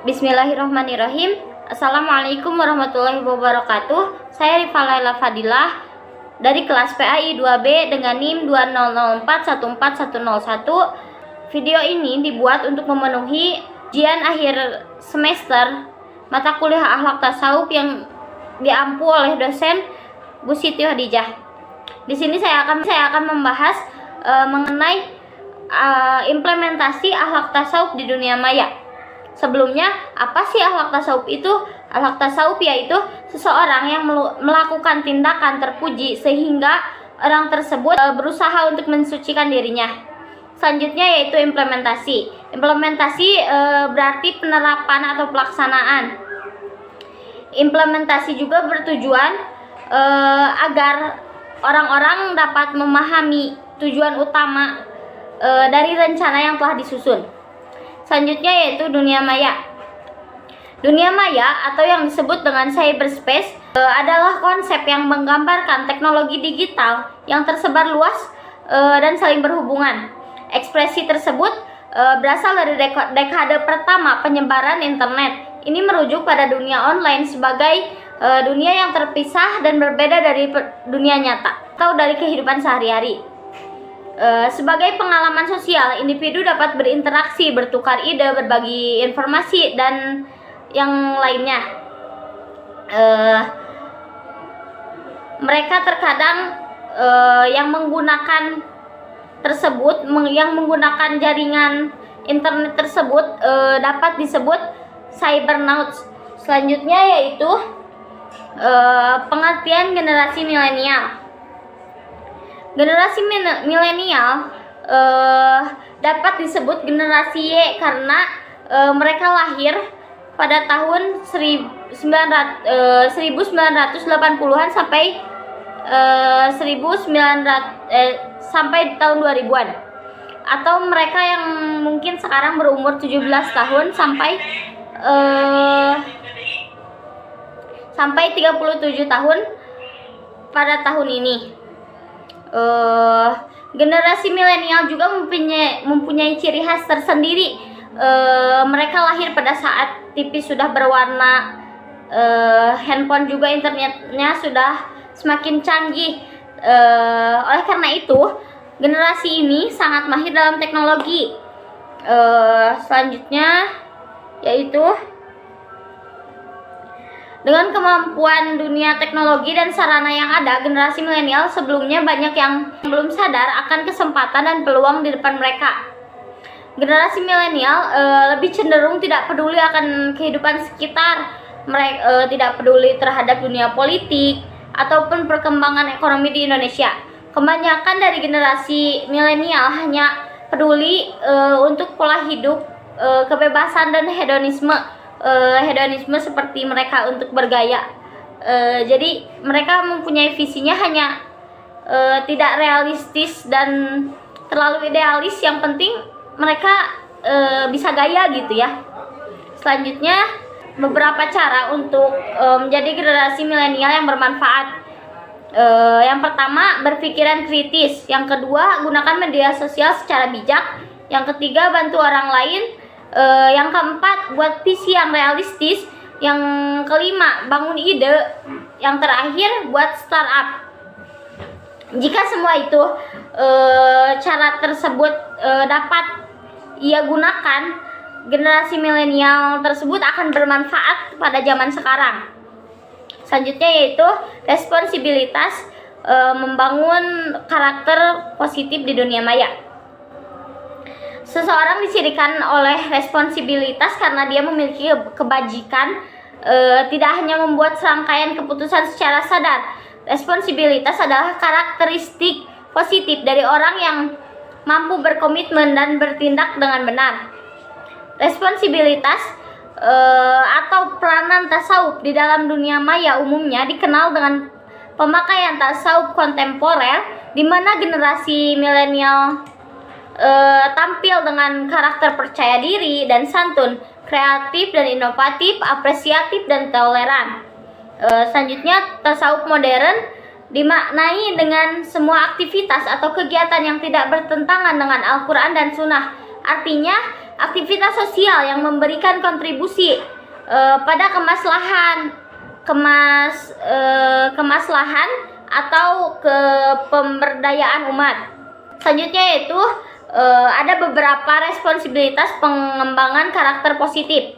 Bismillahirrahmanirrahim. Assalamualaikum warahmatullahi wabarakatuh. Saya Rifa Laila Fadilah dari kelas PAI 2B dengan NIM 2004141101. Video ini dibuat untuk memenuhi ujian akhir semester mata kuliah akhlak tasawuf yang diampu oleh dosen Bu Siti Hadijah. Di sini saya akan membahas mengenai implementasi akhlak tasawuf di dunia maya. Sebelumnya, apa sih akhlak tasawuf itu? Akhlak tasawuf yaitu seseorang yang melakukan tindakan terpuji sehingga orang tersebut berusaha untuk mensucikan dirinya. Selanjutnya yaitu implementasi. Implementasi berarti penerapan atau pelaksanaan. Implementasi juga bertujuan agar orang-orang dapat memahami tujuan utama dari rencana yang telah disusun. Selanjutnya yaitu dunia maya. Dunia maya atau yang disebut dengan cyberspace adalah konsep yang menggambarkan teknologi digital yang tersebar luas dan saling berhubungan. Ekspresi tersebut berasal dari dekade pertama penyebaran internet. Ini merujuk pada dunia online sebagai dunia yang terpisah dan berbeda dari dunia nyata atau dari kehidupan sehari-hari. Sebagai pengalaman sosial, individu dapat berinteraksi, bertukar ide, berbagi informasi, dan yang lainnya. Mereka terkadang yang menggunakan jaringan internet tersebut dapat disebut cybernauts. Selanjutnya yaitu pengertian generasi milenial. Generasi milenial dapat disebut generasi Y karena mereka lahir pada tahun 1980-an sampai sampai tahun 2000-an. Atau mereka yang mungkin sekarang berumur 17 tahun sampai 37 tahun pada tahun ini. Generasi milenial juga mempunyai ciri khas tersendiri. Mereka lahir pada saat TV sudah berwarna, handphone juga internetnya sudah semakin canggih. Oleh karena itu, generasi ini sangat mahir dalam teknologi. Selanjutnya yaitu dengan kemampuan dunia teknologi dan sarana yang ada, generasi milenial sebelumnya banyak yang belum sadar akan kesempatan dan peluang di depan mereka. Generasi milenial lebih cenderung tidak peduli akan kehidupan sekitar. Mereka tidak peduli terhadap dunia politik ataupun perkembangan ekonomi di Indonesia. Kebanyakan dari generasi milenial hanya peduli untuk pola hidup, kebebasan dan hedonisme seperti mereka untuk bergaya. Jadi mereka mempunyai visinya hanya tidak realistis dan terlalu idealis. Yang penting mereka bisa gaya gitu ya. Selanjutnya beberapa cara untuk menjadi generasi milenial yang bermanfaat. Yang pertama, berpikiran kritis. Yang kedua, gunakan media sosial secara bijak. Yang ketiga, bantu orang lain. Yang keempat, buat visi yang realistis. Yang kelima, bangun ide. Yang terakhir, buat startup. Jika semua itu cara tersebut dapat ia gunakan, generasi milenial tersebut akan bermanfaat pada zaman sekarang. Selanjutnya yaitu responsibilitas, membangun karakter positif di dunia maya. Seseorang dicirikan oleh responsibilitas karena dia memiliki kebajikan, tidak hanya membuat serangkaian keputusan secara sadar. Responsibilitas adalah karakteristik positif dari orang yang mampu berkomitmen dan bertindak dengan benar. Responsibilitas atau peranan tasawuf di dalam dunia maya umumnya dikenal dengan pemakaian tasawuf kontemporer, di mana generasi milenial tampil dengan karakter percaya diri dan santun, kreatif dan inovatif, apresiatif dan toleran. Selanjutnya, tasawuf modern dimaknai dengan semua aktivitas atau kegiatan yang tidak bertentangan dengan Al-Quran dan Sunnah. Artinya, aktivitas sosial yang memberikan kontribusi pada kemaslahan atau ke pemberdayaan umat. Selanjutnya yaitu ada beberapa responsibilitas pengembangan karakter positif.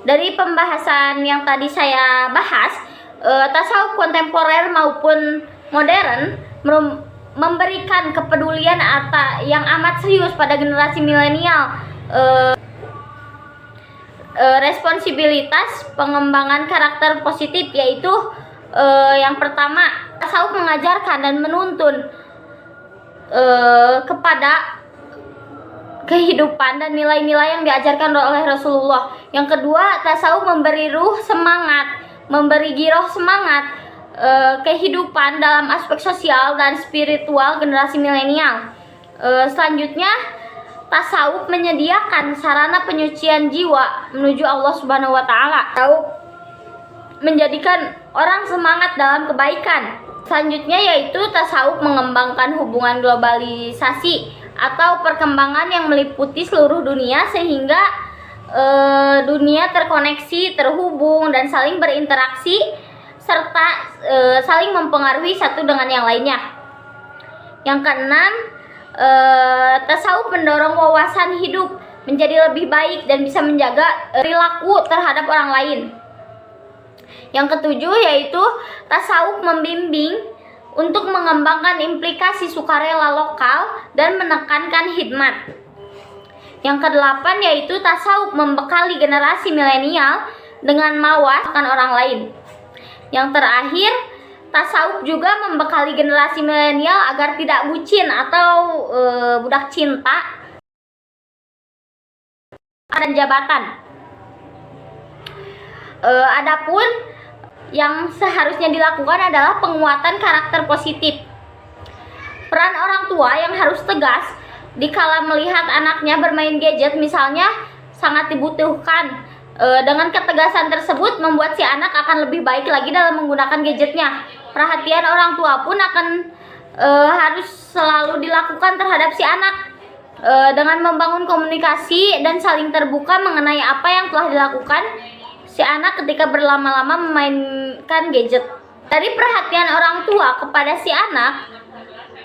Dari pembahasan yang tadi saya bahas, tasawuf kontemporer maupun modern memberikan kepedulian yang amat serius pada generasi milenial. Responsibilitas pengembangan karakter positif yaitu yang pertama, tasawuf mengajarkan dan menuntun kepada kehidupan dan nilai-nilai yang diajarkan oleh Rasulullah. Yang kedua, tasawuf memberi ruh semangat, memberi giroh semangat kehidupan dalam aspek sosial dan spiritual generasi milenial. Selanjutnya, tasawuf menyediakan sarana penyucian jiwa menuju Allah Subhanahu wa taala. Tasawuf menjadikan orang semangat dalam kebaikan. Selanjutnya yaitu tasawuf mengembangkan hubungan globalisasi atau perkembangan yang meliputi seluruh dunia sehingga dunia terkoneksi, terhubung dan saling berinteraksi serta saling mempengaruhi satu dengan yang lainnya. Yang keenam, tasawuf mendorong wawasan hidup menjadi lebih baik dan bisa menjaga perilaku terhadap orang lain. Yang ketujuh yaitu tasawuf membimbing untuk mengembangkan implikasi sukarela lokal dan menekankan khidmat. Yang kedelapan yaitu tasawuf membekali generasi milenial dengan mawas akan orang lain. Yang terakhir, tasawuf juga membekali generasi milenial agar tidak bucin atau budak cinta dan jabatan. Adapun yang seharusnya dilakukan adalah penguatan karakter positif. Peran orang tua yang harus tegas dikala melihat anaknya bermain gadget misalnya sangat dibutuhkan. Dengan ketegasan tersebut membuat si anak akan lebih baik lagi dalam menggunakan gadgetnya. Perhatian orang tua pun akan harus selalu dilakukan terhadap si anak dengan membangun komunikasi dan saling terbuka mengenai apa yang telah dilakukan si anak ketika berlama-lama memainkan gadget. Dari perhatian orang tua kepada si anak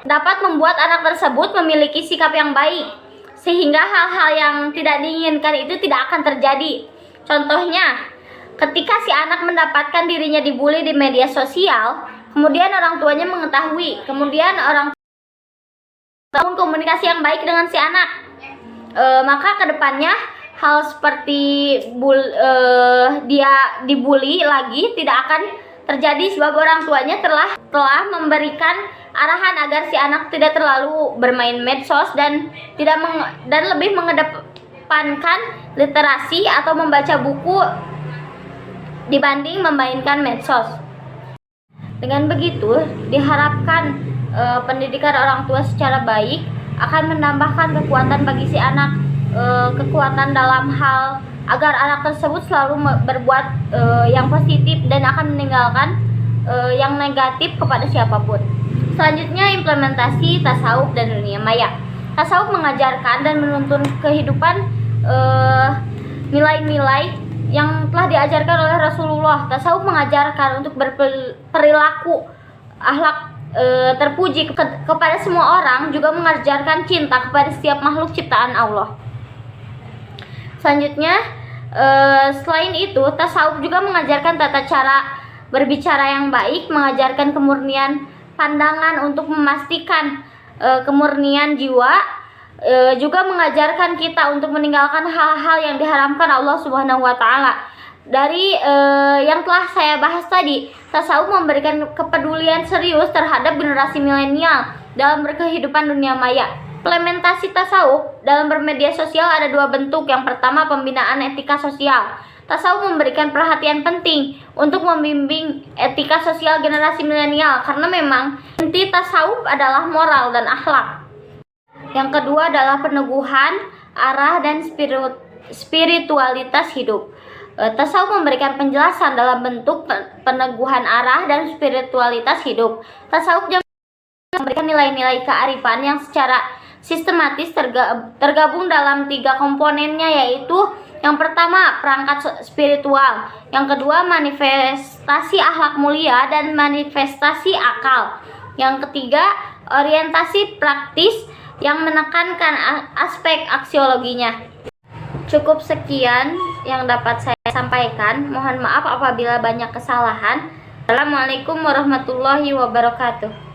dapat membuat anak tersebut memiliki sikap yang baik sehingga hal-hal yang tidak diinginkan itu tidak akan terjadi. Contohnya, ketika si anak mendapatkan dirinya dibully di media sosial, kemudian orang tuanya mengetahui, kemudian orang tua komunikasi yang baik dengan si anak, maka kedepannya hal seperti dia dibully lagi tidak akan terjadi sebab orang tuanya telah memberikan arahan agar si anak tidak terlalu bermain medsos dan lebih mengedepankan literasi atau membaca buku dibanding memainkan medsos. Dengan begitu diharapkan pendidikan orang tua secara baik akan menambahkan kekuatan bagi si anak, kekuatan dalam hal agar anak tersebut selalu berbuat yang positif dan akan meninggalkan yang negatif kepada siapapun. Selanjutnya, implementasi tasawuf dan dunia maya. Tasawuf mengajarkan dan menuntun kehidupan nilai-nilai yang telah diajarkan oleh Rasulullah. Tasawuf mengajarkan untuk berperilaku akhlak terpuji kepada semua orang, juga mengajarkan cinta kepada setiap makhluk ciptaan Allah. Selanjutnya, selain itu, tasawuf juga mengajarkan tata cara berbicara yang baik, mengajarkan kemurnian pandangan untuk memastikan kemurnian jiwa, juga mengajarkan kita untuk meninggalkan hal-hal yang diharamkan Allah Subhanahu wa taala. Dari yang telah saya bahas tadi, tasawuf memberikan kepedulian serius terhadap generasi milenial dalam berkehidupan dunia maya. Implementasi tasawuf dalam bermedia sosial ada dua bentuk. Yang pertama, pembinaan etika sosial. Tasawuf memberikan perhatian penting untuk membimbing etika sosial generasi milenial karena memang inti tasawuf adalah moral dan akhlak. Yang kedua adalah peneguhan arah dan spiritualitas hidup. Tasawuf memberikan penjelasan dalam bentuk peneguhan arah dan spiritualitas hidup. Tasawuf juga memberikan nilai-nilai kearifan yang secara sistematis tergabung dalam 3 komponennya, yaitu yang pertama perangkat spiritual, yang kedua manifestasi akhlak mulia dan manifestasi akal, yang ketiga orientasi praktis yang menekankan aspek aksiologinya. Cukup sekian yang dapat saya sampaikan. Mohon maaf apabila banyak kesalahan. Assalamualaikum warahmatullahi wabarakatuh.